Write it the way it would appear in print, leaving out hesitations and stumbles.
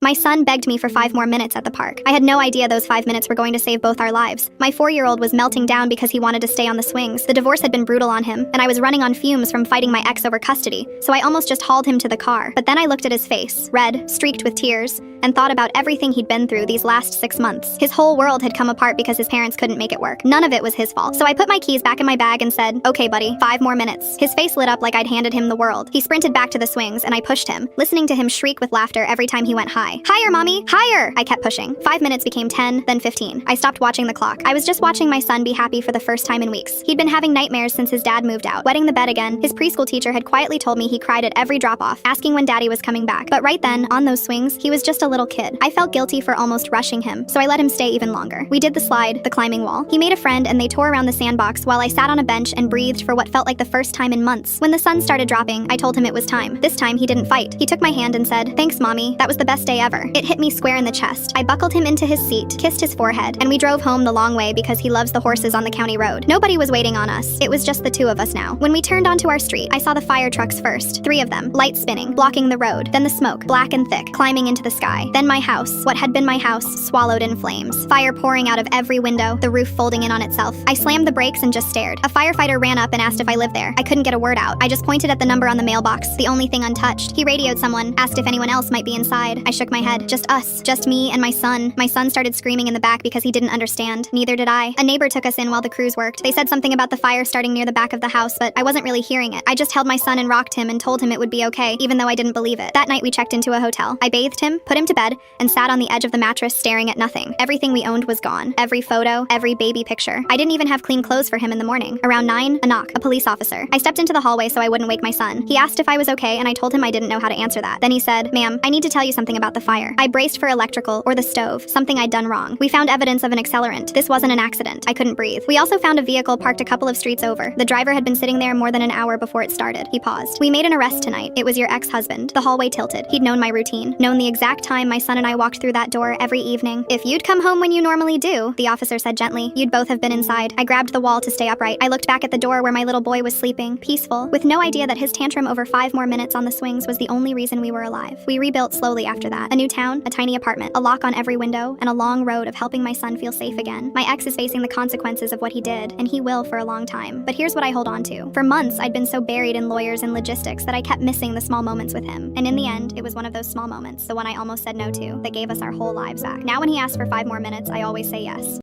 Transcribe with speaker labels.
Speaker 1: My son begged me for 5 more minutes at the park. I had no idea those 5 minutes were going to save both our lives. My 4-year-old was melting down because he wanted to stay on the swings. The divorce had been brutal on him, and I was running on fumes from fighting my ex over custody, so I almost just hauled him to the car. But then I looked at his face, red, streaked with tears, and thought about everything he'd been through these last 6 months. His whole world had come apart because his parents couldn't make it work. None of it was his fault. So I put my keys back in my bag and said, "Okay, buddy, 5 more minutes." His face lit up like I'd handed him the world. He sprinted back to the swings, and I pushed him, listening to him shriek with laughter every time he went high. "Higher, mommy, higher!" I kept pushing. 5 minutes became 10, then 15. I stopped watching the clock. I was just watching my son be happy for the first time in weeks. He'd been having nightmares since his dad moved out. Wetting the bed again, his preschool teacher had quietly told me he cried at every drop-off, asking when daddy was coming back. But right then, on those swings, he was just a little kid. I felt guilty for almost rushing him, so I let him stay even longer. We did the slide, the climbing wall. He made a friend and they tore around the sandbox while I sat on a bench and breathed for what felt like the first time in months. When the sun started dropping, I told him it was time. This time, he didn't fight. He took my hand and said, "Thanks, mommy. That was the best day ever." It hit me square in the chest. I buckled him into his seat, kissed his forehead, and we drove home the long way because he loves the horses on the county road. Nobody was waiting on us. It was just the two of us now. When we turned onto our street, I saw the fire trucks first. 3 of them, lights spinning, blocking the road. Then the smoke, black and thick, climbing into the sky. Then my house, what had been my house, swallowed in flames. Fire pouring out of every window, the roof folding in on itself. I slammed the brakes and just stared. A firefighter ran up and asked if I lived there. I couldn't get a word out. I just pointed at the number on the mailbox, the only thing untouched. He radioed someone, asked if anyone else might be inside. I shook my head. Just us. Just me and my son. My son started screaming in the back because he didn't understand. Neither did I. A neighbor took us in while the crews worked. They said something about the fire starting near the back of the house, but I wasn't really hearing it. I just held my son and rocked him and told him it would be okay, even though I didn't believe it. That night we checked into a hotel. I bathed him, put him to bed, and sat on the edge of the mattress staring at nothing. Everything we owned was gone. Every photo, every baby picture. I didn't even have clean clothes for him in the morning. Around 9, a knock, a police officer. I stepped into the hallway so I wouldn't wake my son. He asked if I was okay, and I told him I didn't know how to answer that. Then he said, "Ma'am, I need to tell you something about the fire." I braced for electrical, or the stove, something I'd done wrong. We found evidence of an accelerant. This wasn't an accident. I couldn't breathe. We also found a vehicle parked a couple of streets over. The driver had been sitting there more than an hour before it started. He paused. "We made an arrest tonight. It was your ex-husband." The hallway tilted. He'd known my routine, known the exact time my son and I walked through that door every evening. "If you'd come home when you normally do," the officer said gently, "you'd both have been inside." I grabbed the wall to stay upright. I looked back at the door where my little boy was sleeping, peaceful, with no idea that his tantrum over 5 more minutes on the swings was the only reason we were alive. We rebuilt slowly after that. A new town, a tiny apartment, a lock on every window, and a long road of helping my son feel safe again. My ex is facing the consequences of what he did, and he will for a long time. But here's what I hold on to. For months, I'd been so buried in lawyers and logistics that I kept missing the small moments with him. And in the end, it was one of those small moments, the one I almost said no to, that gave us our whole lives back. Now when he asks for 5 more minutes, I always say yes.